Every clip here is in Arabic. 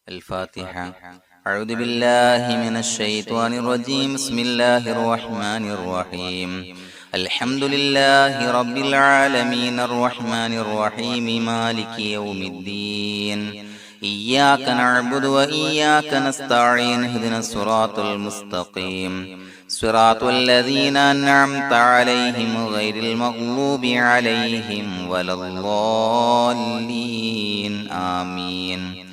الفاتحة. أعوذ بالله من الشيطان الرجيم. بسم الله الرحمن الرحيم. الحمد لله رب العالمين الرحمن الرحيم مالك يوم الدين. إياك نعبد وإياك نستعين. اهدنا الصراط المستقيم صراط الذين أنعمت عليهم غير المغضوب عليهم ولا الضالين. آمين.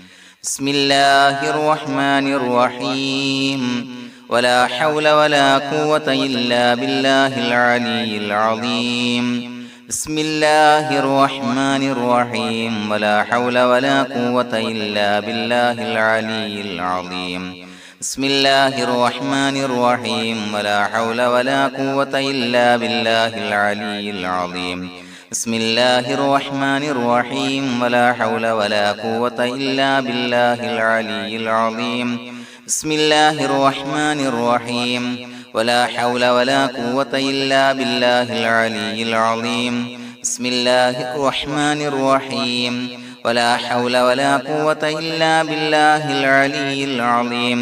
بسم الله الرحمن الرحيم. ولا حول ولا قوة إلا بالله العلي العظيم. بسم الله الرحمن الرحيم. ولا حول ولا قوة إلا بالله العلي العظيم. بسم الله الرحمن الرحيم. ولا حول ولا قوة إلا بالله العلي العظيم. بسم الله الرحمن الرحيم. ولا حول ولا قوة إلا بالله العلي العظيم. بسم الله الرحمن الرحيم. ولا حول ولا قوة إلا بالله العلي العظيم. بسم الله الرحمن الرحيم. ولا حول ولا قوة إلا بالله العلي العظيم.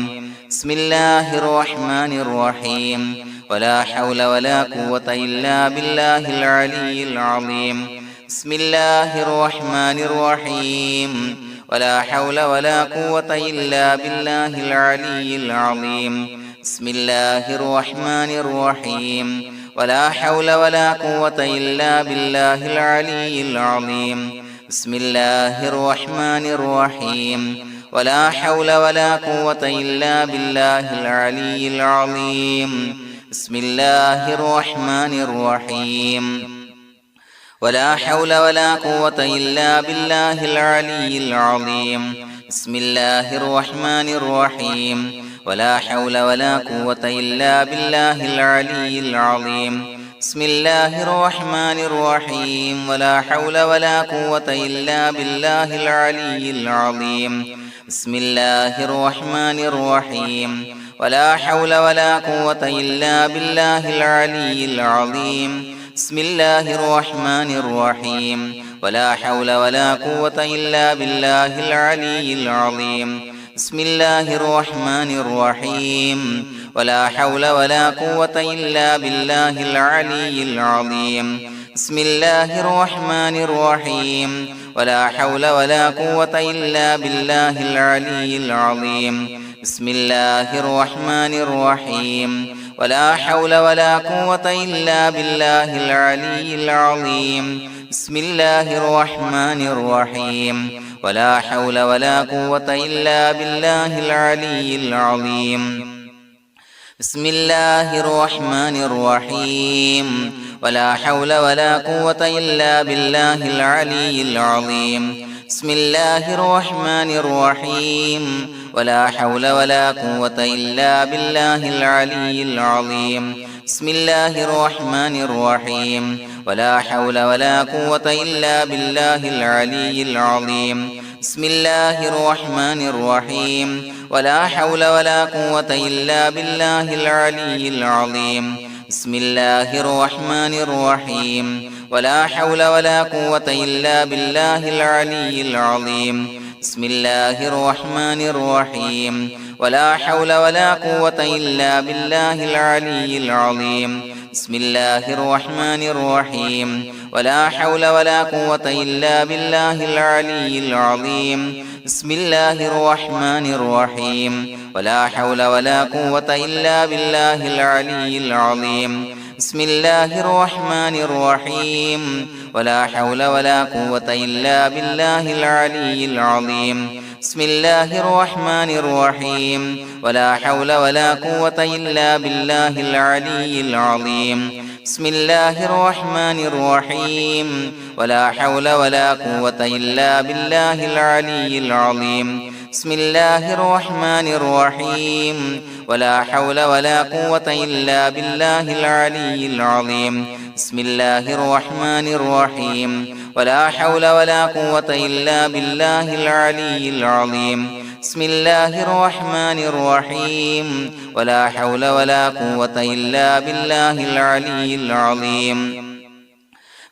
بسم الله الرحمن الرحيم. ولا حول ولا قوة إلا بالله العلي العظيم. بسم الله الرحمن الرحيم. ولا حول ولا قوة إلا بالله العلي العظيم. بسم الله الرحمن الرحيم. ولا حول ولا قوة إلا بالله العلي العظيم. بسم الله الرحمن الرحيم. ولا حول ولا قوة إلا بالله العلي العظيم. بسم الله الرحمن الرحيم. ولا حول ولا قوة إلا بالله العلي العظيم. بسم الله الرحمن الرحيم. ولا حول ولا قوة إلا بالله العلي العظيم. بسم الله الرحمن الرحيم. ولا حول ولا قوة إلا بالله العلي العظيم. بسم الله الرحمن الرحيم. ولا حول ولا قوة إلا بالله العلي العظيم. بسم الله الرحمن الرحيم. ولا حول ولا قوة إلا بالله العلي العظيم. بسم الله الرحمن الرحيم. ولا حول ولا قوة إلا بالله العلي العظيم. بسم الله الرحمن الرحيم. ولا حول ولا قوة إلا بالله العلي العظيم. بسم الله الرحمن الرحيم. ولا حول ولا قوة إلا بالله العلي العظيم. بسم الله الرحمن الرحيم. ولا حول ولا قوة إلا بالله العلي العظيم. بسم الله الرحمن الرحيم. ولا حول ولا قوة إلا بالله العلي العظيم. بسم الله الرحمن الرحيم. ولا حول ولا قوة إلا بالله العلي العظيم. بسم الله الرحمن الرحيم. ولا حول ولا قوة إلا بالله العلي العظيم. بسم الله الرحمن الرحيم. ولا حول ولا قوة إلا بالله العلي العظيم. بسم الله الرحمن الرحيم. ولا حول ولا قوة إلا بالله العلي العظيم. بسم الله الرحمن الرحيم. ولا حول ولا قوة إلا بالله العلي العظيم. بسم الله الرحمن الرحيم. ولا حول ولا قوة إلا بالله العلي العظيم. بسم الله الرحمن الرحيم. ولا حول ولا قوة إلا بالله العلي العظيم. بسم الله الرحمن الرحيم. ولا حول ولا قوة إلا بالله العلي العظيم. بسم الله الرحمن الرحيم. ولا حول ولا قوة إلا بالله العلي العظيم. بسم الله الرحمن الرحيم. ولا حول ولا قوة إلا بالله العلي العظيم. بسم الله الرحمن الرحيم. ولا حول ولا قوة إلا بالله العلي العظيم. بسم الله الرحمن الرحيم. ولا حول ولا قوة إلا بالله العلي العظيم. بسم الله الرحمن الرحيم. ولا حول ولا قوة إلا بالله العلي العظيم.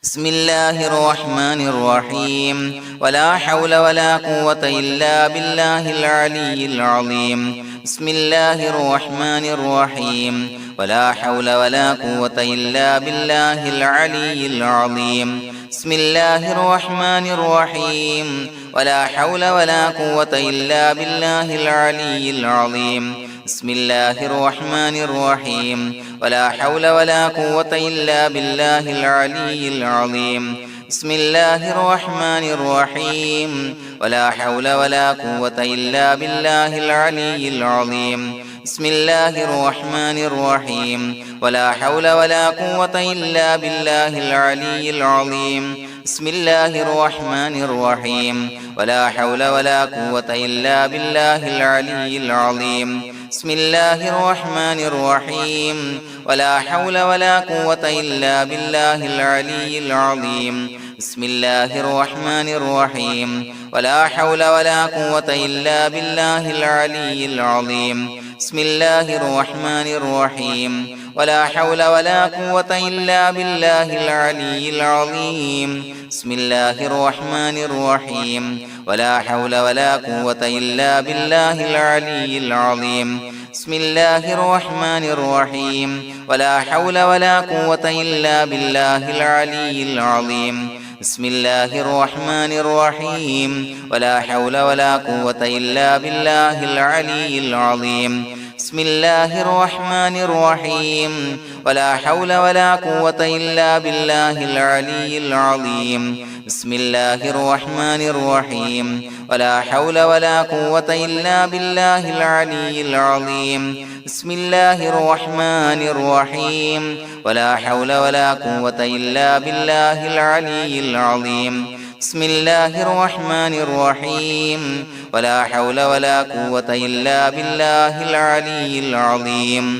بسم الله الرحمن الرحيم ولا حول ولا قوة إلا بالله العلي العظيم بسم الله الرحمن الرحيم ولا حول ولا قوة إلا بالله العلي العظيم بسم الله الرحمن الرحيم ولا حول ولا قوة إلا بالله العلي العظيم بسم الله الرحمن الرحيم ولا حول ولا قوة إلا بالله العلي العظيم بسم الله الرحمن الرحيم ولا حول ولا قوة إلا بالله العلي العظيم بسم الله الرحمن الرحيم ولا حول ولا قوة إلا بالله العلي العظيم بسم الله الرحمن الرحيم ولا حول ولا قوة إلا بالله العلي العظيم بسم الله الرحمن الرحيم ولا حول ولا قوة إلا بالله العلي العظيم بسم الله الرحمن الرحيم ولا حول ولا قوة إلا بالله العلي العظيم بسم الله الرحمن الرحيم ولا حول ولا قوة إلا بالله العلي العظيم بسم الله الرحمن الرحيم ولا حول ولا قوة إلا بالله العلي العظيم بسم الله الرحمن الرحيم ولا حول ولا قوة إلا بالله العلي العظيم بسم الله الرحمن الرحيم ولا حول ولا قوة إلا بالله العلي العظيم بسم الله الرحمن الرحيم ولا حول ولا قوة إلا بالله العلي العظيم بسم الله الرحمن الرحيم ولا حول ولا قوة إلا بالله العلي العظيم بسم الله الرحمن الرحيم ولا حول ولا قوة إلا بالله العلي العظيم بسم الله الرحمن الرحيم ولا حول ولا قوة إلا بالله العلي العظيم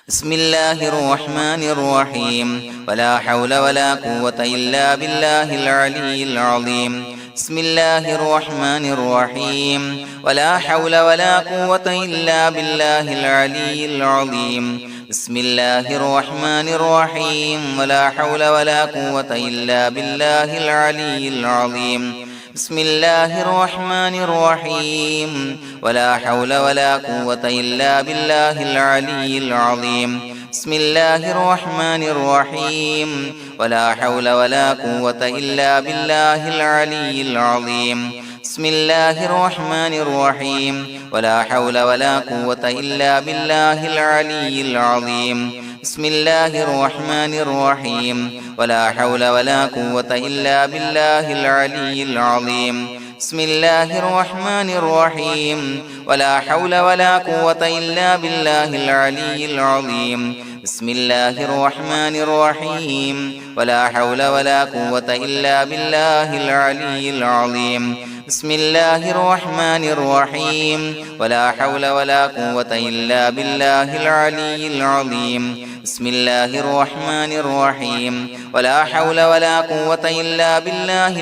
بسم الله الرحمن الرحيم ولا حول ولا قوة إلا بالله العلي العظيم بسم الله الرحمن الرحيم ولا حول ولا قوة إلا بالله العلي العظيم بسم الله الرحمن الرحيم ولا حول ولا قوة إلا بالله العلي العظيم بسم الله الرحمن الرحيم ولا حول ولا قوة إلا بالله العلي العظيم بسم الله الرحمن الرحيم ولا حول ولا قوة إلا بالله العلي العظيم بسم الله الرحمن الرحيم ولا حول ولا قوة إلا بالله العلي العظيم بسم الله الرحمن الرحيم ولا حول ولا قوة إلا بالله العلي العظيم بسم الله الرحمن الرحيم ولا حول ولا قوة إلا بالله العلي العظيم بسم الله الرحمن الرحيم ولا حول ولا قوة إلا بالله العلي العظيم بسم الله الرحمن الرحيم ولا حول ولا قوة إلا بالله العلي العظيم بسم الله الرحمن الرحيم ولا حول ولا قوة إلا بالله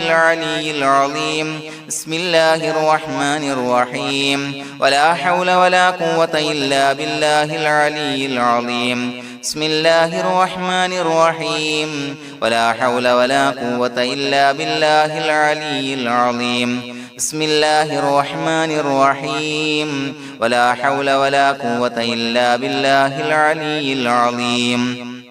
العلي العظيم بسم الله الرحمن الرحيم ولا حول ولا قوة إلا بالله العلي العظيم بسم الله الرحمن الرحيم ولا حول ولا قوة إلا بالله العلي العظيم بسم الله الرحمن الرحيم ولا حول ولا قوة إلا بالله العلي العظيم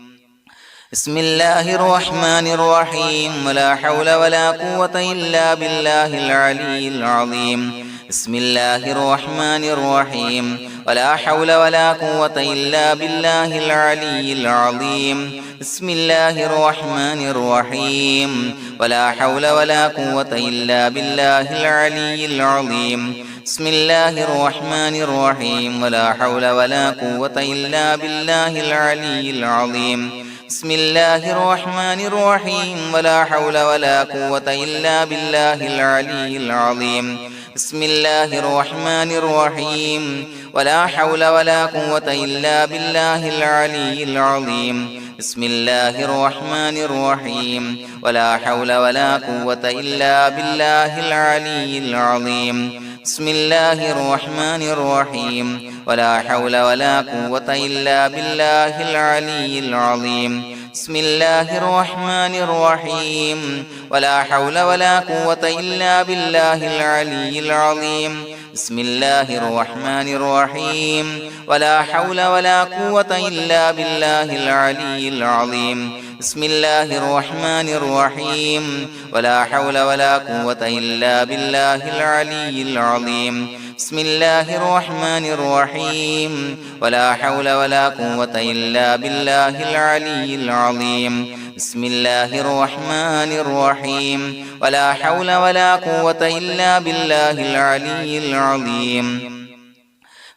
بسم الله الرحمن الرحيم ولا حول ولا قوة إلا بالله العلي العظيم بسم الله الرحمن الرحيم ولا حول ولا قوة إلا بالله العلي العظيم بسم الله الرحمن الرحيم ولا حول ولا قوة إلا بالله العلي العظيم بسم الله الرحمن الرحيم ولا حول ولا قوة إلا بالله العلي العظيم بسم الله الرحمن الرحيم ولا حول ولا قوة إلا بالله العلي العظيم بسم الله الرحمن الرحيم ولا حول ولا قوة إلا بالله العلي العظيم بسم الله الرحمن الرحيم ولا حول ولا قوة إلا بالله العلي العظيم بسم الله الرحمن الرحيم ولا حول ولا قوة إلا بالله العلي العظيم بسم الله الرحمن الرحيم ولا حول ولا قوة إلا بالله العلي العظيم بسم الله الرحمن الرحيم ولا حول ولا قوة إلا بالله العلي العظيم بسم الله الرحمن الرحيم ولا حول ولا قوة إلا بالله العلي العظيم بسم الله الرحمن الرحيم ولا حول ولا قوة إلا بالله العلي العظيم بسم الله الرحمن الرحيم ولا حول ولا قوة إلا بالله العلي العظيم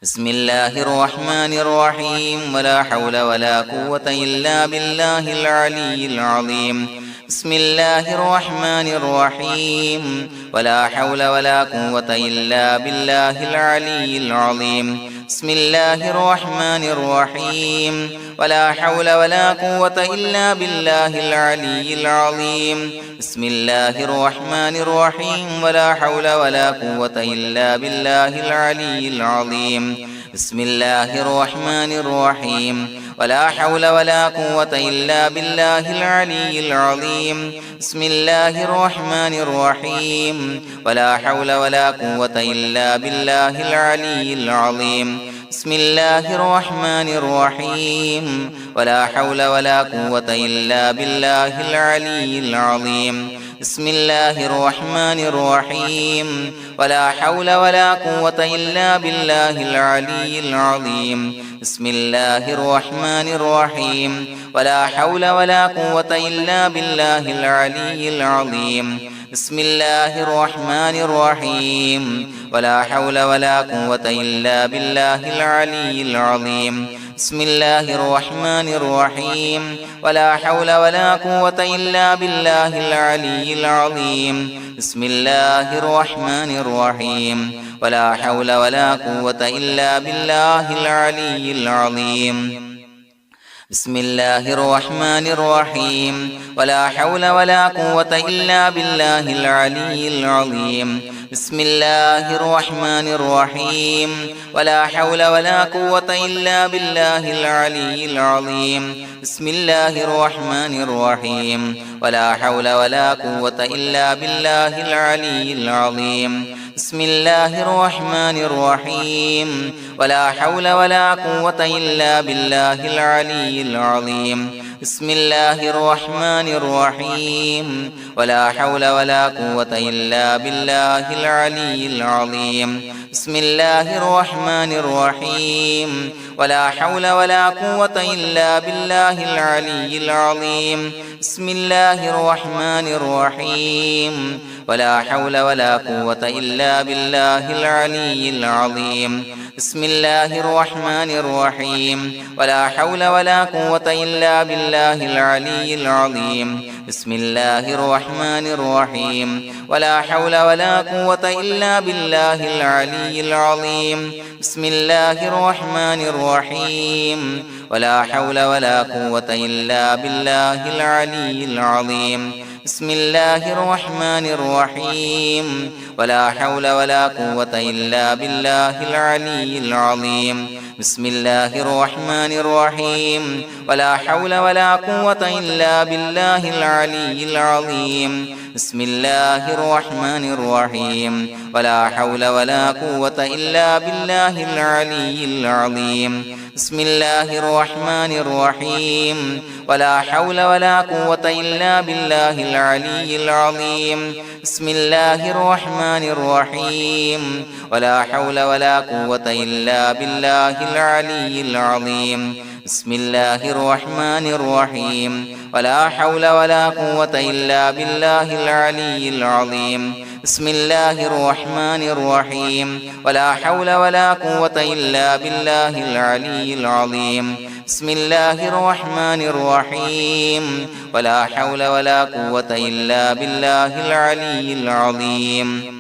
بسم الله الرحمن الرحيم ولا حول ولا قوة إلا بالله العلي العظيم بسم الله الرحمن الرحيم ولا حول ولا قوة إلا بالله العلي العظيم بسم الله الرحمن الرحيم ولا حول ولا قوة إلا بالله العلي العظيم بسم الله الرحمن الرحيم ولا حول ولا قوة إلا بالله العلي العظيم بسم الله الرحمن الرحيم ولا حول ولا قوة إلا بالله العلي العظيم بسم الله الرحمن الرحيم ولا حول ولا قوة إلا بالله العلي العظيم بسم الله الرحمن الرحيم ولا حول ولا قوة إلا بالله العلي العظيم بسم الله الرحمن الرحيم ولا حول ولا قوة إلا بالله العلي العظيم بسم الله الرحمن الرحيم ولا حول ولا قوة إلا بالله العلي العظيم بسم الله الرحمن الرحيم ولا حول ولا قوة إلا بالله العلي العظيم بسم الله الرحمن الرحيم ولا حول ولا قوة إلا بالله العلي العظيم بسم الله الرحمن الرحيم ولا حول ولا قوة إلا بالله العلي العظيم بسم الله الرحمن الرحيم ولا حول ولا قوة إلا بالله العلي العظيم بسم الله الرحمن الرحيم ولا حول ولا قوة إلا بالله العلي العظيم بسم الله الرحمن الرحيم ولا حول ولا قوة إلا بالله العلي العظيم بسم الله الرحمن الرحيم ولا حول ولا قوة إلا بالله العلي العظيم بسم الله الرحمن الرحيم ولا حول ولا قوة إلا بالله العلي العظيم بسم الله الرحمن الرحيم ولا حول ولا قوة إلا بالله العلي العظيم بسم الله الرحمن الرحيم ولا حول ولا قوة إلا بالله العلي العظيم بسم الله الرحمن الرحيم ولا حول ولا قوة إلا بالله العلي العظيم بسم الله الرحمن الرحيم ولا حول ولا قوة إلا بالله العلي العظيم بسم الله الرحمن الرحيم ولا حول ولا قوة إلا بالله العلي العظيم بسم الله الرحمن الرحيم ولا حول ولا قوة إلا بالله العلي العظيم بسم الله الرحمن الرحيم ولا حول ولا قوة إلا بالله العلي العظيم بسم الله الرحمن الرحيم ولا حول ولا قوة إلا بالله العلي العظيم بسم الله الرحمن الرحيم ولا حول ولا قوة إلا بالله العلي العظيم بسم الله الرحمن الرحيم ولا حول ولا قوة إلا بالله العلي العظيم بسم الله الرحمن الرحيم ولا حول ولا قوة إلا بالله العلي العظيم بسم الله الرحمن الرحيم ولا حول ولا قوة إلا بالله العلي العظيم بسم الله الرحمن الرحيم ولا حول ولا قوة إلا بالله العلي العظيم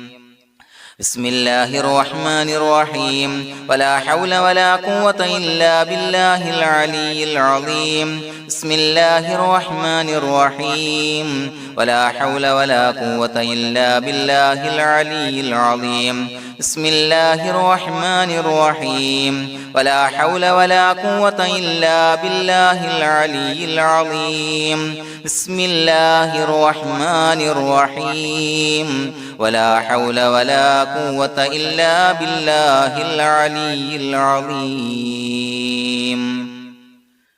بسم الله الرحمن الرحيم ولا حول ولا قوة إلا بالله العلي العظيم بسم الله الرحمن الرحيم ولا حول ولا قوة إلا بالله العلي العظيم بسم الله الرحمن الرحيم ولا حول ولا قوة إلا بالله العلي العظيم بسم الله الرحمن الرحيم ولا حول ولا قوة إلا بالله العلي العظيم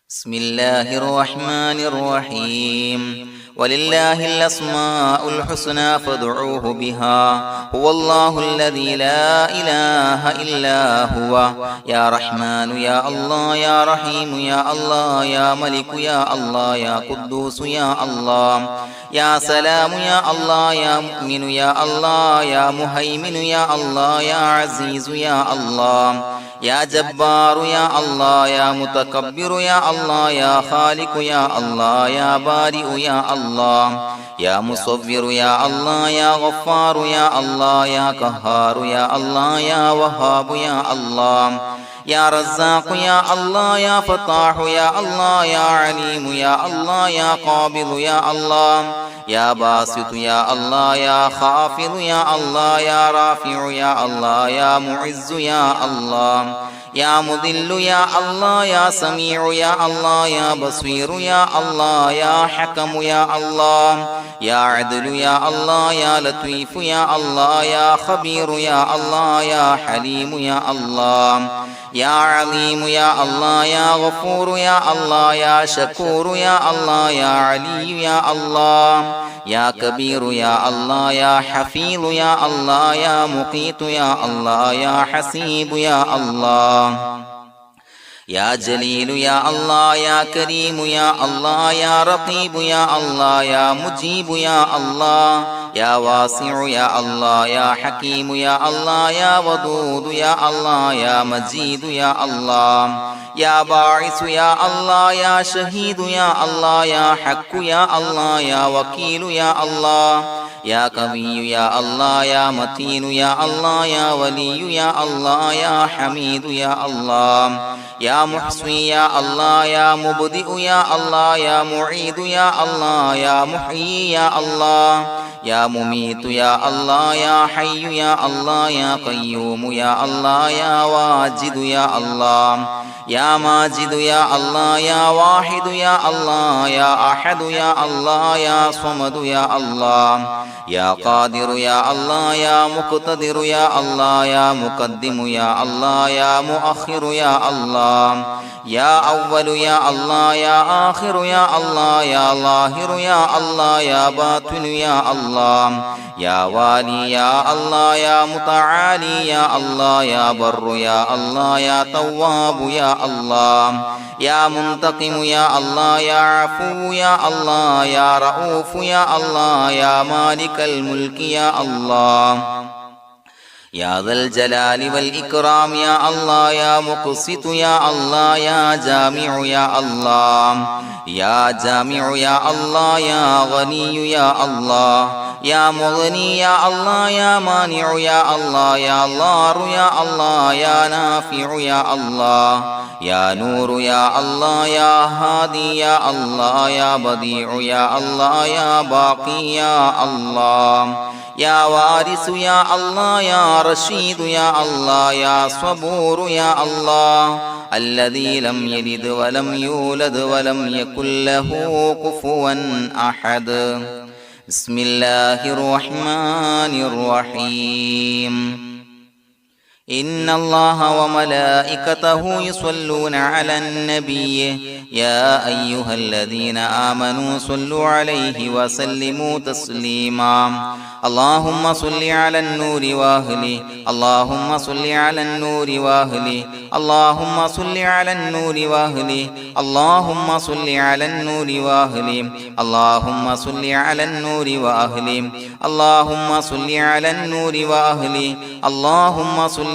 بسم الله الرحمن الرحيم ولله الأسماء الحسنى فادعوه بها هو الله الذي لا إله إلا هو يا رحمن يا الله يا رحيم يا الله يا ملك يا الله يا قدوس يا الله يا سلام يا الله يا مؤمن يا الله يا مهيمن يا الله يا عزيز يا الله يا جبار يا الله يا متكبر يا الله يا خالق يا الله يا بارئ يا الله يا مصور يا الله يا غفار يا الله يا قهار يا الله يا وهاب يا الله يا رزاق يا الله يا فتاح يا الله يا عليم يا الله يا قابض يا الله يا باسط يا الله يا خافض يا الله يا رافع يا الله يا معز يا الله يا مذل يا الله يا سميع يا الله يا بصير يا الله يا حكم يا الله يا عدل يا الله يا لطيف يا الله يا خبير يا الله يا حليم يا الله يا عليم يا الله يا غفور يا الله يا شكور يا الله يا علي يا الله يا كبير يا الله يا حفيظ يا الله يا مقيت يا الله يا حسيب يا الله يا جليل يا الله يا كريم يا الله يا رقيب يا الله يا مجيب يا الله يا واسع يا الله يا حكيم يا الله يا ودود يا الله يا مجيد يا الله يا باعث يا الله يا شهيد يا الله يا حق يا الله يا وكيل يا الله يا قوي يا الله يا متين يا الله يا ولي يا الله يا حميد يا الله يا محصي يا الله يا مبدئ يا الله يا معيد يا الله يا محيي يا الله يا مميت يا الله يا حي يا الله يا قيوم يا الله يا واجد يا الله يا ماجد يا الله يا واحد يا الله يا أحد يا الله يا صمد يا الله يا قادر يا الله يا مقتدر يا الله يا مقدم يا الله يا مؤخر يا الله يا أول يا الله يا آخر يا الله يا ظاهر يا الله يا باطن يا الله يا والي يا الله يا متعالي يا الله يا بر يا الله يا تواب يا الله يا منتقم يا الله يا عفو يا الله يا رؤوف يا الله يا مالك الملك يا الله يا ذا الجلال والإكرام يا الله يا مقسط يا الله يا جامع يا الله يا جامع يا الله يا غني يا الله يا مغني يا الله يا مانع يا الله يا ضار يا الله يا نافع يا الله يا نور يا الله يا هادي يا الله يا بديع يا الله يا باقي يا الله يا وارث يا الله يا رشيد يا الله يا صبور يا الله الذي لم يلد ولم يولد ولم يكن له كفوا أحد بسم الله الرحمن الرحيم إن الله وملائكته يصلون على النبي يا أيها الذين آمنوا صلوا عليه وسلموا تسليما اللهم صل على النور وأهله اللهم صل على النور وأهله اللهم صل على النور وأهله اللهم صل على النور وأهله اللهم صل على النور وأهله اللهم صل على النور وأهله اللهم صل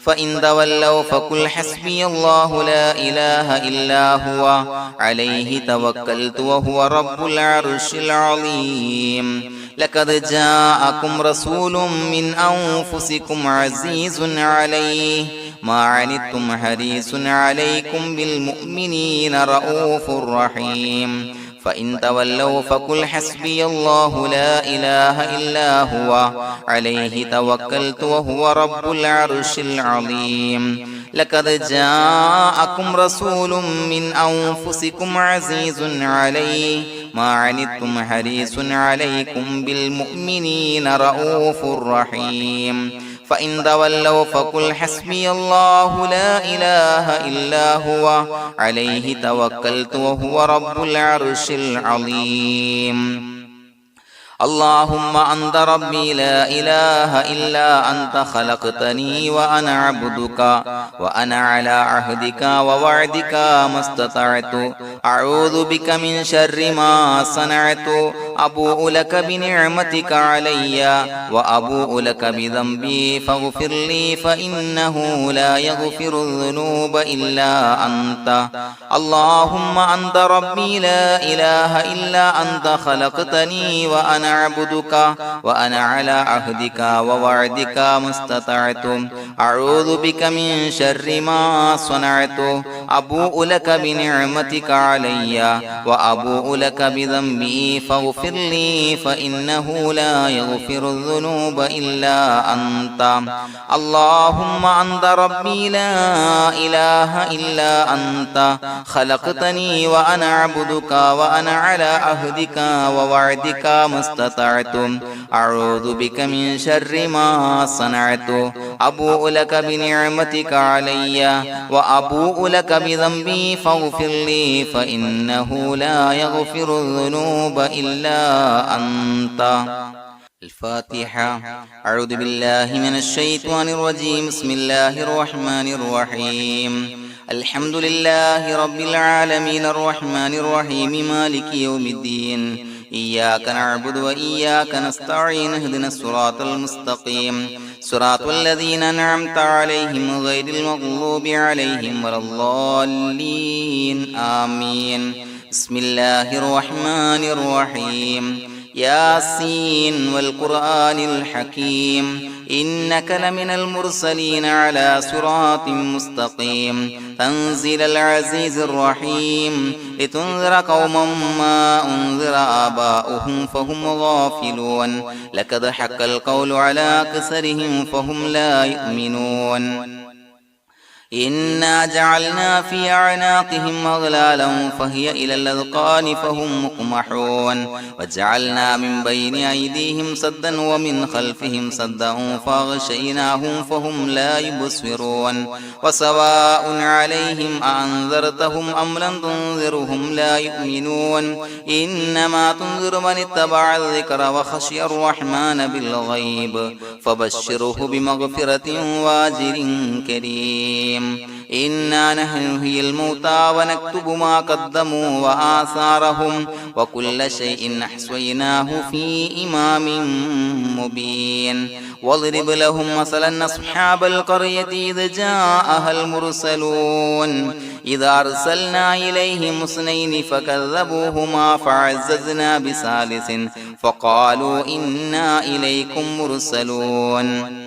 فإن تولوا فقل حسبي الله لا إله إلا هو عليه توكلت وهو رب العرش العظيم لقد جاءكم رسول من أنفسكم عزيز عليه ما عنتم حريص عليكم بالمؤمنين رؤوف رحيم فإن تولوا فقل حسبي الله لا إله إلا هو عليه توكلت وهو رب العرش العظيم لقد جاءكم رسول من أنفسكم عزيز عليه ما عنتم حريص عليكم بالمؤمنين رؤوف رحيم فإن تولوا فقل حسبي الله لا إله إلا هو عليه توكلت وهو رب العرش العظيم اللهم أنت ربي لا إله إلا أنت خلقتني وأنا عبدك وأنا على عهدك ووعدك ما استطعت أعوذ بك من شر ما صنعت أبوء لك بنعمتك علي وأبوء لك بذنبي فاغفر لي فإنه لا يغفر الذنوب إلا أنت اللهم أنت ربي لا إله إلا أنت خلقتني وأنا عبدك وأنا على عهدك ووعدك ما استطعت أعوذ بك من شر ما صنعت أبوء لك بنعمتك علي وأبوء لك بذنبي فاغفر لي فإنه لا يغفر الذنوب إلا أنت اللهم أنت ربي لا إله إلا أنت خلقتني وأنا عبدك وأنا على عهدك ووعدك ما استطعت أعوذ بك من شر ما صنعت أبوء لك بنعمتك علي وأبوء لك بذنبي فاغفر لي فإنه لا يغفر الذنوب إلا أنت الفاتحة أعوذ بالله من الشيطان الرجيم بسم الله الرحمن الرحيم الحمد لله رب العالمين الرحمن الرحيم مالك يوم الدين إياك نعبد وإياك نستعين اهدنا الصراط المستقيم صراط الذين أنعمت عليهم غير المغضوب عليهم ولا الضالين آمين بسم الله الرحمن الرحيم ياسين والقرآن الحكيم إنك لمن المرسلين على صراط مستقيم تنزيل العزيز الرحيم لتنذر قوما ما أنذر آباؤهم فهم غافلون لقد حق القول على أكثرهم فهم لا يؤمنون إنا جعلنا في أعناقهم أغلالا فهي إلى الأذقان فهم مقمحون وجعلنا من بين أيديهم سدا ومن خلفهم سدا فأغشيناهم فهم لا يبصرون وسواء عليهم أأنذرتهم أم لم تنذرهم لا يؤمنون إنما تنذر من اتبع الذكر وخشي الرحمن بالغيب فبشره بمغفرة وأجر كريم إنا نحن نحيي الموتى ونكتب ما قدموا وآثارهم وكل شيء أحصيناه في إمام مبين واضرب لهم مثلا أصحاب القرية إذ جاءها المرسلون إذا أرسلنا إليهم اثنين فكذبوهما فعززنا بثالث فقالوا إنا إليكم مرسلون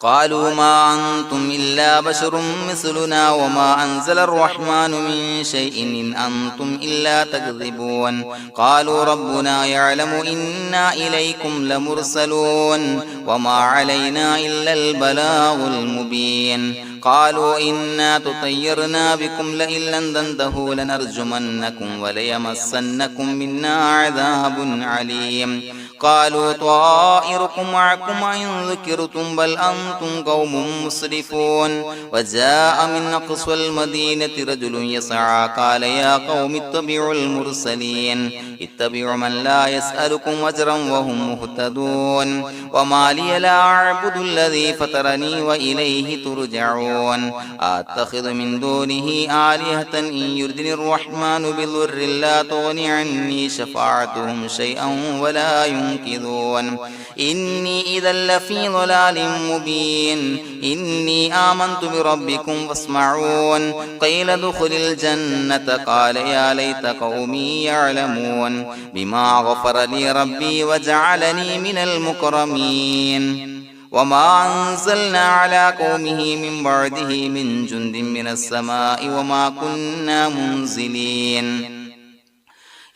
قالوا ما أنتم إلا بشر مثلنا وما أنزل الرحمن من شيء إن أنتم إلا تكذبون قالوا ربنا يعلم إنا إليكم لمرسلون وما علينا إلا البلاغ المبين قالوا إنا تطيرنا بكم لئن لم تنتهوا لنرجمنكم وليمسنكم منا عذاب عليم قالوا طائركم معكم إن ذكرتم بل أنتم قوم مسرفون وجاء من أقصى المدينة رجل يسعى قال يا قوم اتبعوا المرسلين اتبعوا من لا يسألكم أجرا وهم مهتدون وما لي لا أعبد الذي فطرني وإليه ترجعون يسمعون أتخذ من دونه آلهة إن يردني الرحمن بضر لا تغني عني شفاعتهم شيئا ولا ينقذون إني إذا لفي ضلال مبين إني آمنت بربكم فاسمعون قيل ادخل الجنة قال يا ليت قومي يعلمون بما غفر لي ربي وجعلني من المكرمين وما أنزلنا على قومه من بعده من جند من السماء وما كنا منزلين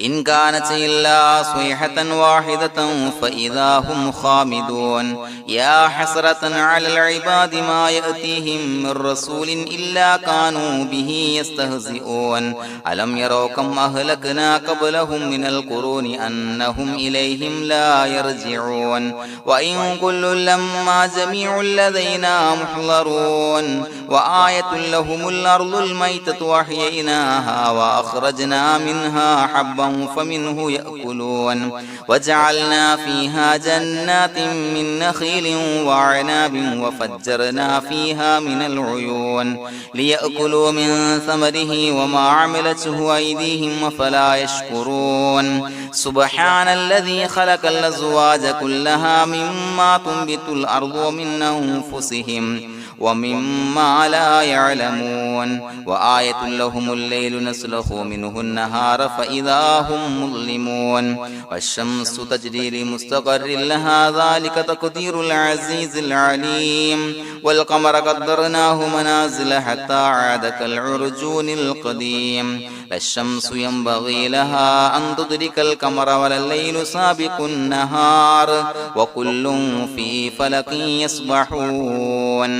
إن كانت إلا صيحة واحدة فإذا هم خامدون يا حسرة على العباد ما يأتيهم من رسول إلا كانوا به يستهزئون ألم يروا كم أهلكنا قبلهم من القرون أنهم إليهم لا يرجعون وإن كل لما جميع لدينا محضرون وآية لهم الأرض الميتة وأحييناها وأخرجنا منها حبا فمنه يأكلون وجعلنا فيها جنات من نخيل وعناب وفجرنا فيها من العيون ليأكلوا من ثمره وما عملته أيديهم فلا يشكرون سبحان الذي خلق الأزواج كلها مما تنبت الأرض ومن أنفسهم ومما لا يعلمون وآية لهم الليل نسلخ منه النهار فإذا هم مظلمون والشمس تجري لمستقر لها ذلك تقدير العزيز العليم والقمر قدرناه منازل حتى عاد كالعرجون القديم لا الشمس ينبغي لها أن تدرك القمر ولا الليل سابق النهار وكل في فلك يسبحون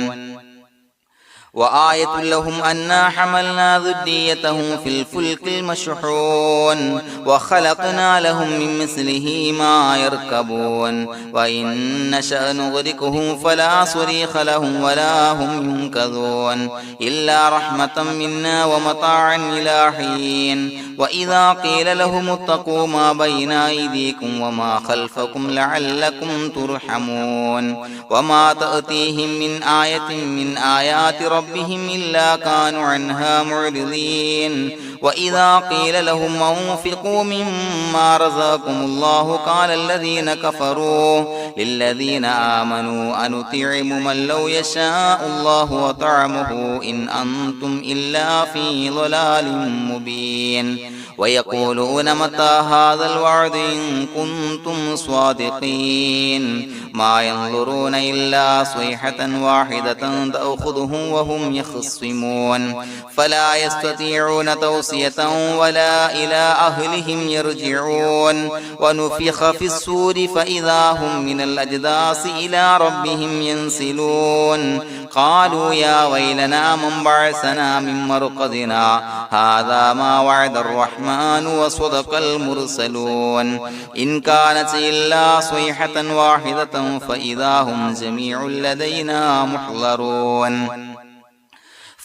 وآية لهم أنا حملنا ذريتهم في الفلك المشحون وخلقنا لهم من مثله ما يركبون وإن نشأ نغرقهم فلا صريخ لهم ولا هم ينقذون إلا رحمة منا ومتاعا إلى حين وإذا قيل لهم اتقوا ما بين أيديكم وما خلفكم لعلكم ترحمون وما تأتيهم من آية من آيات ربهم إلا كانوا عنها معرضين وإذا قيل لهم أنفقوا مما رزقكم الله قال الذين كفروا للذين آمنوا أنطعم من لو يشاء الله وطعمه إن أنتم إلا في ضلال مبين ويقولون متى هذا الوعد إن كنتم صادقين ما ينظرون إلا صيحة واحدة تأخذهم وهم يخصمون فلا يستطيعون توصية ولا إلى أهلهم يرجعون ونفخ في الصور فإذا هم من الأجداث إلى ربهم ينسلون قالوا يا ويلنا من بعثنا من مرقدنا هذا ما وعد الرحمن وصدق المرسلون إن كانت إلا صيحة واحدة فإذا هم جميع لدينا محضرون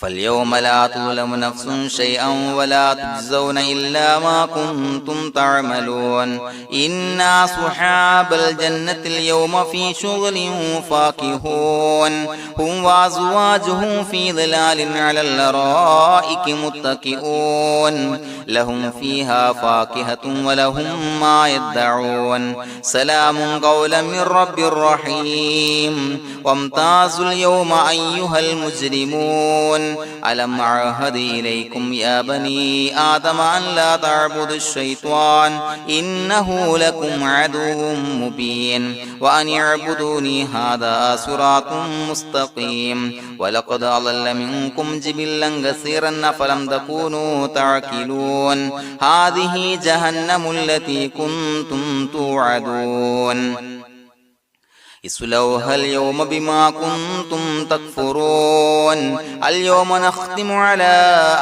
فاليوم لا تظلم نفس شيئا ولا تجزون إلا ما كنتم تعملون إنا أصحاب الجنة اليوم في شغل فاكهون هم وأزواجهم في ظلال على الأرائك متكئون لهم فيها فاكهة ولهم ما يدعون سلام قولا من رب رحيم وامتازوا اليوم أيها المجرمون ألم أعهد إليكم يا بني آدم أن لا تعبدوا الشيطان إنه لكم عدو مبين وأن اعبدوني هذا صراط مستقيم ولقد أضل منكم جبلا كثيرا أفلم تكونوا تعقلون هذه جهنم التي كنتم توعدون اصلوها اليوم بما كنتم تكفرون اليوم نختم على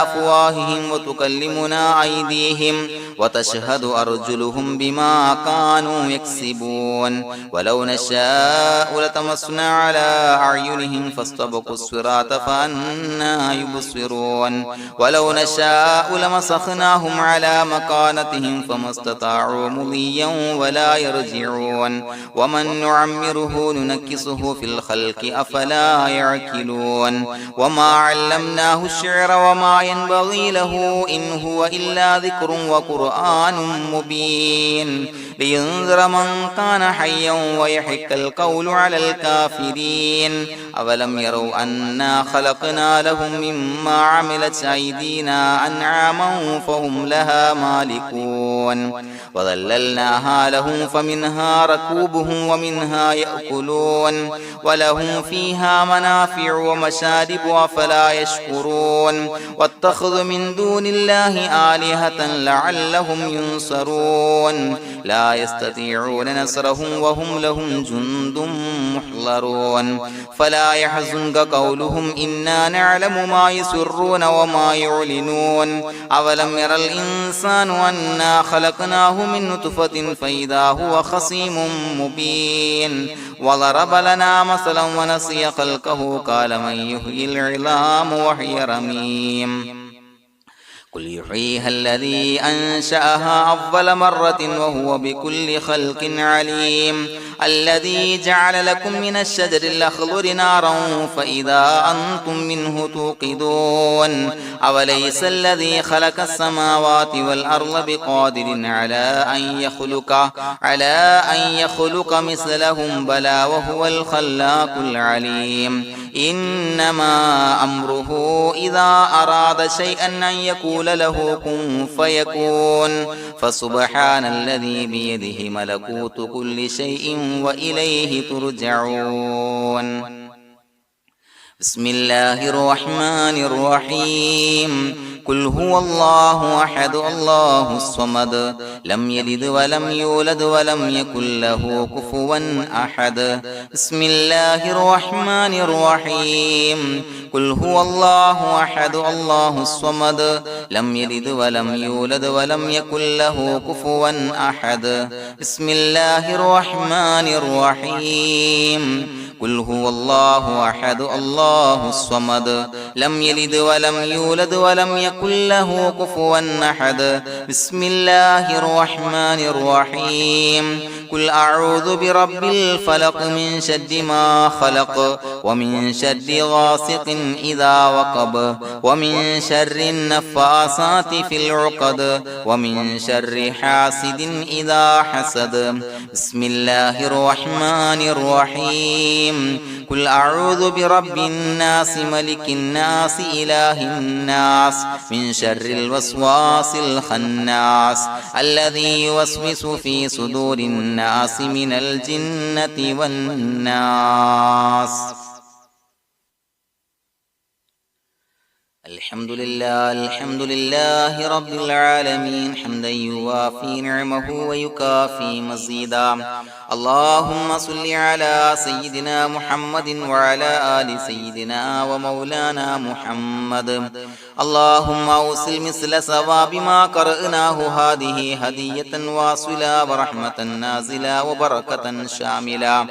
أفواههم وتكلمنا أيديهم وتشهد أرجلهم بما كانوا يكسبون ولو نشاء لطمسنا على أعينهم فاستبقوا الصراط فأنى يبصرون ولو نشاء لمسخناهم على مكانتهم فما استطاعوا مضيا ولا يرجعون ومن نعمره نعمره ننكسه في الخلق أفلا يعقلون وما علمناه الشعر وما ينبغي له إن هو إلا ذكر وقرآن مبين لينذر من كان حيا ويحق القول على الكافرين أولم يروا أنا خلقنا لهم مما عملت أيدينا أنعاما فهم لها مالكون وظللناها لهم فمنها ركوبهم ومنها يأكلون ولهم فيها منافع ومشارب أفلا يشكرون واتخذوا من دون الله آلهة لعلهم ينصرون لا يستطيعون نصرهم وهم لهم جند محضرون فلا يحزنك قولهم إنا نعلم ما يسرون وما يعلنون أولم ير الإنسان أنا خلقناه من نطفة فإذا هو خصيم مبين وضرب لنا مثلا ونسي خلقه قال من يحيي العظام وهي رميم قل يحييها الذي أنشأها أول مرة وهو بكل خلق عليم الذي جعل لكم من الشجر الأخضر نارا فإذا أنتم منه توقدون أوليس الذي خلق السماوات والأرض بقادر على أن يخلق مثلهم بلى وهو الخلاق العليم إنما أمره إذا أراد شيئا أن يقول له كن فيكون فسبحان الذي بيده ملكوت كل شيء وإليه ترجعون بسم الله الرحمن الرحيم قل هو الله أحد الله الصمد لم يلد ولم يولد ولم يكن له كفوا أحد بسم الله الرحمن الرحيم قل هو الله أحد الله الصمد لم يلد ولم يولد ولم يكن له كفوا أحد بسم الله الرحمن الرحيم قل هو الله أحد الله الصمد لم يلد ولم يولد ولم يكن له كفوا أحد بسم الله الرحمن الرحيم قل أعوذ برب الفلق من شر ما خلق ومن شر غاسق إذا وقب ومن شر النفاثات في العقد ومن شر حاسد إذا حسد بسم الله الرحمن الرحيم قل أعوذ برب الناس ملك الناس إله الناس من شر الوسواس الخناس الذي يوسوس في صدور الناس من الجنة والناس الحمد لله رب العالمين حمدا يوافي نعمه ويكافي مزيدا اللهم صل على سيدنا محمد وعلى آل سيدنا ومولانا محمد اللهم أوصل مثل ثواب ما قرأناه هذه هدية واصلة ورحمة نازلة وبركة شاملة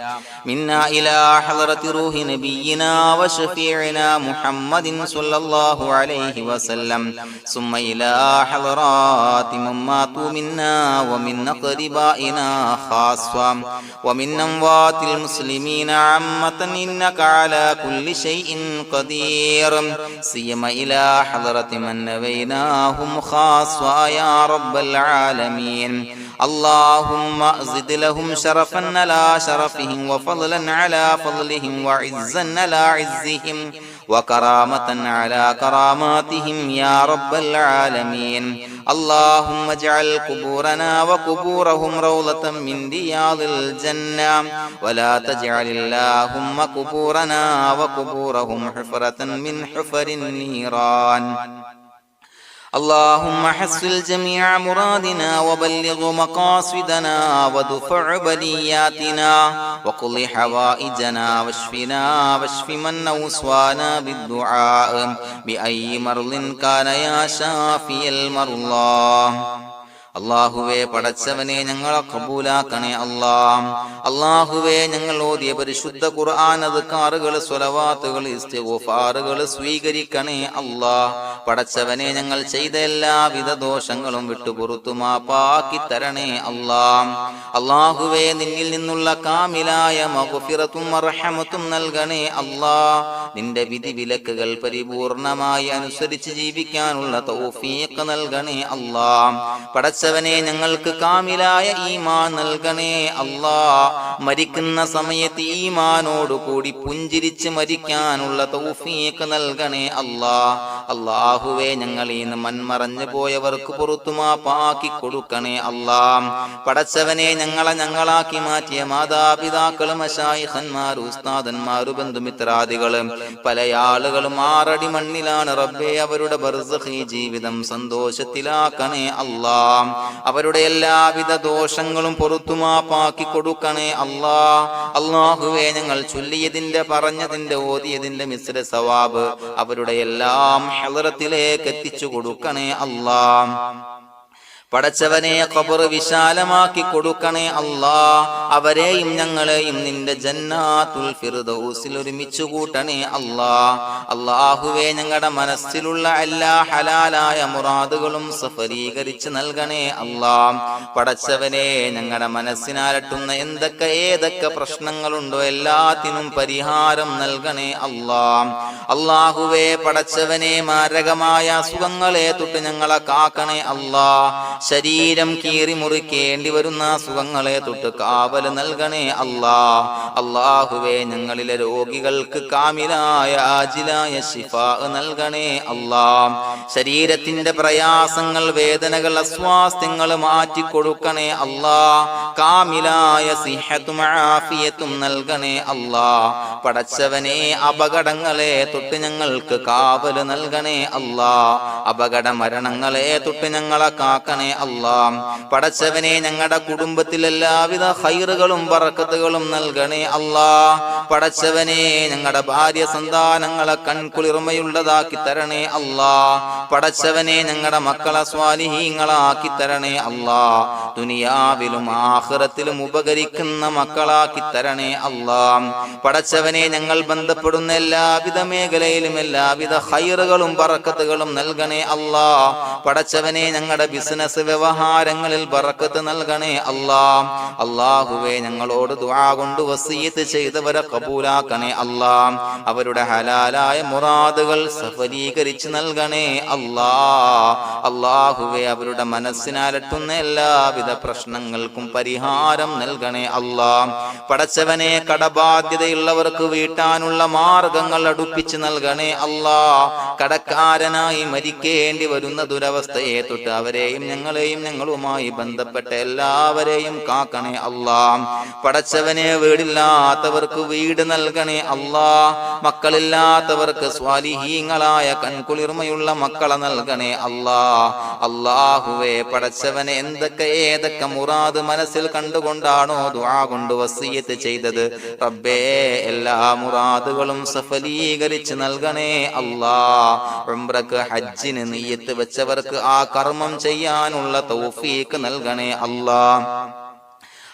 منا إلى حضرة روح نبينا وشفيعنا محمد صلى الله عليه وسلم ثم إلى حضرات من ماتوا منا ومن أقربائنا خاصة ومن أموات المسلمين عامة إنك على كل شيء قدير سيما إلى حضرة من نبيناهم خاصة يا رب العالمين اللهم زد لهم شرفا على شرفهم وفضلا على فضلهم وعزا على عزهم وكرامة على كراماتهم يا رب العالمين اللهم اجعل قبورنا وقبورهم روضة من رياض الجنة ولا تجعل اللهم قبورنا وقبورهم حفرة من حفر النيران اللهم حصل جميع مرادنا وبلغ مقاصدنا ودفع بلياتنا وقض حوائجنا واشفنا واشف من أوصانا بالدعاء بأي مرض كان يا شافي المرضى അല്ലാഹുവേ പടച്ചവനെ ഞങ്ങളെ ഖബൂലാക്കണേ അല്ലാഹ്. അല്ലാഹുവേ ഞങ്ങൾ ഓതിയ പരിശുദ്ധ ഖുർആൻ അദ്കാറുകൾ സ്വലവാത്തുകൾ ഇസ്തിഗ്ഫാറുകൾ സ്വീകരിക്കണേ അല്ലാഹ്. പടച്ചവനെ ഞങ്ങൾ ചെയ്ത എല്ലാവിധ ദോഷങ്ങളും വിട്ടുപുറത്തു മാപ്പാക്കി തരണേ അല്ലാഹ്. അല്ലാഹുവേ നിന്നിൽ നിന്നുള്ള കാമിലായ മഗ്ഫിറത്തും റഹ്മത്തും നൽകണേ അല്ലാഹ്. നിന്റെ വിധി വിലക്കുകൾ പരിപൂർണമായി അനുസരിച്ച് ജീവിക്കാനുള്ള തൗഫീഖ് നൽകണേ അല്ലാഹ്. പടച്ചവനെ ഞങ്ങൾക്ക് കാമിലായ ഈമാൻ നൽകണേ അല്ലാഹ്. മരിക്കുന്ന സമയത്ത് ഈമാനോട് കൂടി പുഞ്ചിരിച്ച് മരിക്കാനുള്ള തൗഫീഖ് നൽകണേ അല്ലാഹ്. അല്ലാഹുവേ ഞങ്ങളീന്ന് മൺമറഞ്ഞു പോയവർക്ക് പുറത്തുമാപ്പാക്കി കൊടുക്കണേ അല്ലാഹ്. പടച്ചവനെ ഞങ്ങളാക്കി മാറ്റിയ മാതാപിതാക്കളും മശായിഖന്മാർ ഉസ്താദന്മാർ ബന്ധുമിത്രാദികളും പല ആളുകളും 6 അടി മണ്ണിലാണ് റബ്ബേ. അവരുടെ ബർസഖി ജീവിതം സന്തോഷത്തിലാക്കണേ അല്ലാഹ്. അവരുടെ എല്ലാവിധ ദോഷങ്ങളും പുറത്തുമാപ്പാക്കി കൊടുക്കണേ അല്ലാഹ്. അല്ലാഹുവേ ഞങ്ങൾ ചൊല്ലിയതിന്റെ പറഞ്ഞതിന്റെ ഓതിയതിന്റെ മിശ്ര സവാബ് അവരുടെ എല്ലാം ഹളറത്തിലേക്ക് എത്തിച്ചു കൊടുക്കണേ അല്ലാഹ്. പടച്ചവനെ ഖബർ വിശാലമാക്കി കൊടുക്കണേ അല്ലാഹ്. അവരെയും ഞങ്ങളെയും നിന്റെ ജന്നാത്തുൽ ഫിർദൗസിൽ ഒരുമിച്ച് കൂട്ടണേ അല്ലാഹ്. അല്ലാഹുവേ ഞങ്ങളുടെ മനസ്സിലുള്ള എല്ലാ ഹലാലായ മുറാദുകളും സഫലീകരിച്ച് നൽകണേ അല്ലാഹ്. പടച്ചവനെ ഞങ്ങളുടെ മനസ്സിനാലട്ടുന്ന ഏതൊക്കെ പ്രശ്നങ്ങളുണ്ടോ എല്ലാത്തിനും പരിഹാരം നൽകണേ അല്ലാഹ്. അല്ലാഹുവേ പടച്ചവനെ മാരകമായ അസുഖങ്ങളെ തൊട്ട് ഞങ്ങളെ കാക്കണേ അല്ലാഹ്. ശരീരം കീറി മുറിക്കേണ്ടി വരുന്ന അസുഖങ്ങളെ തൊട്ട് കാവൽ നൽകണേ അല്ലാഹ്. അല്ലാഹുവേ ഞങ്ങളിലെ രോഗികൾക്ക് കാമിലായ ആജിലായ ശിഫാ നൽകണേ അല്ലാഹ്. ശരീരത്തിന്റെ പ്രയാസങ്ങൾ വേദനകൾ അസ്വാസ്ഥ്യങ്ങൾ മാറ്റിക്കൊടുക്കണേ അല്ലാഹ്. കാമിലായ സിഹത്തും ആഫിയത്തും നൽകണേ അല്ലാഹ്. പടച്ചവനെ അപകടങ്ങളെ തൊട്ട് ഞങ്ങൾക്ക് കാവൽ നൽകണേ അല്ലാഹ്. അപകട മരണങ്ങളെ തൊട്ട് ഞങ്ങളെ കാക്കണേ അല്ലാഹ്. പടച്ചവനെ ഞങ്ങളുടെ കുടുംബത്തിൽ എല്ലാവിധ ഖൈറുകളും ബറക്കത്തുകളും നൽകണേ അല്ലാഹ്. പടച്ചവനെ ഞങ്ങളുടെ ഭാര്യ സന്താനങ്ങളെ കൺകുളിർമയുള്ളതാക്കി തരണേ അല്ലാഹ്. പടച്ചവനെ ഞങ്ങളുടെ മക്കളെ സ്വാലിഹീങ്ങളാക്കി തരണേ അല്ലാഹ്. ദുനിയാവിലും ആഖിറത്തിലും ഉപകരിക്കുന്ന മക്കളാക്കി തരണേ അല്ലാഹ്. പടച്ചവനെ ഞങ്ങൾ ബന്ധപ്പെടുന്ന എല്ലാവിധ മേഖലയിലും എല്ലാവിധ ഖൈറുകളും ബറക്കത്തുകളും നൽകണേ അല്ലാഹ്. പടച്ചവനെ ഞങ്ങളുടെ ബിസിനസ് വ്യവഹാരങ്ങളിൽ ബറക്കത്ത് നൽകണേ അല്ലാഹ്. അല്ലാഹുവേ ഞങ്ങളോട് ദുആ കൊണ്ട് വസിയത്ത് ചെയ്തവരെ ഖബൂലാക്കണേ അല്ലാഹ്. അവരുടെ ഹലാലായ മുറാദുകൾ സഫലീകരിച്ച് നൽകണേ അല്ലാഹ്. അല്ലാഹുവേ അവരുടെ മനസ്സിനാലട്ടുന്ന എല്ലാവിധ പ്രശ്നങ്ങൾക്കും പരിഹാരം നൽകണേ അല്ലാഹ്. പടച്ചവനെ കടബാധ്യതയുള്ളവർക്ക് വീട്ടാനുള്ള മാർഗങ്ങൾ അടുപ്പിച്ച് നൽകണേ അല്ലാഹ്. കടക്കാരനായി മരിക്കേണ്ടി വരുന്ന ദുരവസ്ഥയെ തൊട്ട് അവരെയും ഞങ്ങളെയും ഞങ്ങളുമായി ബന്ധപ്പെട്ട എല്ലാവരെയും കാക്കണേ അല്ലാഹ്. പടച്ചവനെ വീടില്ലാത്തവർക്ക് വീട് നൽകണേ അല്ലാഹ്. മക്കളില്ലാത്തവർക്ക് സ്വാലിഹീങ്ങളായ കൺകുളിർമയുള്ള മക്കളെ നൽകണേ അല്ലാഹ്. അല്ലാഹുവേ പടച്ചവനെ ഏതൊക്കെ മുറാദ് മനസ്സിൽ കണ്ടുകൊണ്ടാണോ ദുആ കൊണ്ട് വസിയത്ത് ചെയ്തത് റബ്ബേ എല്ലാ മുറാദുകളും സഫലീകരിച്ച് നൽകണേ അല്ലാഹ്. ഉംറക്ക് ഹജ്ജിന് നിയ്യത്ത് വെച്ചവർക്ക് ആ കർമ്മം ചെയ്യാനുള്ള തൗഫീഖ് നൽകണേ അല്ലാഹ്.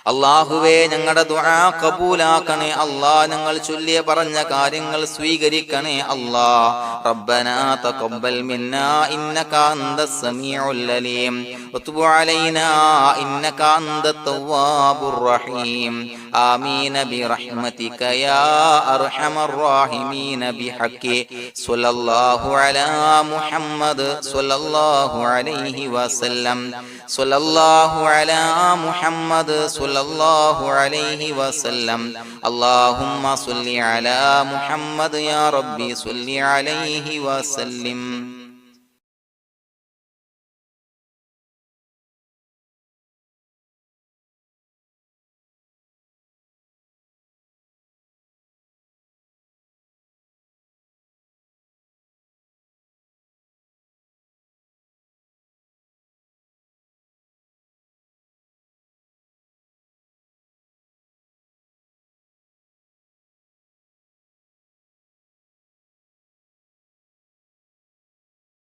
അല്ലാഹുവേ ഞങ്ങളുടെ ദുആ ഖബൂലാക്കണേ അല്ലാഹ്. ഞങ്ങൾ ചൊല്ലിയ പറഞ്ഞ കാര്യങ്ങൾ സ്വീകരിക്കണേ അല്ലാഹ്. റബ്ബനാ തഖബ്ബൽ മിന്നാ ഇന്നക അന്തസ് സമീഉൽ അലീം വതുബ് അലൈനാ ഇന്നക അന്തത് തവ്വാബുർ റഹീം. ആമീൻ ബിറഹ്മതിക യാ അർഹമർ റഹീമീൻ ബിഹഖി സ്വല്ലല്ലാഹു അലാ മുഹമ്മദ് സ്വല്ലല്ലാഹു അലൈഹി വസല്ലം. സ്വല്ലല്ലാഹു അലാ മുഹമ്മദ് സ്വല്ലല്ലാഹു അലൈഹി വസല്ലം. അല്ലാഹുമ്മ സ്വല്ലി അലാ മുഹമ്മദ് യാ റബ്ബി സ്വല്ലി അലൈഹി വസല്ലം.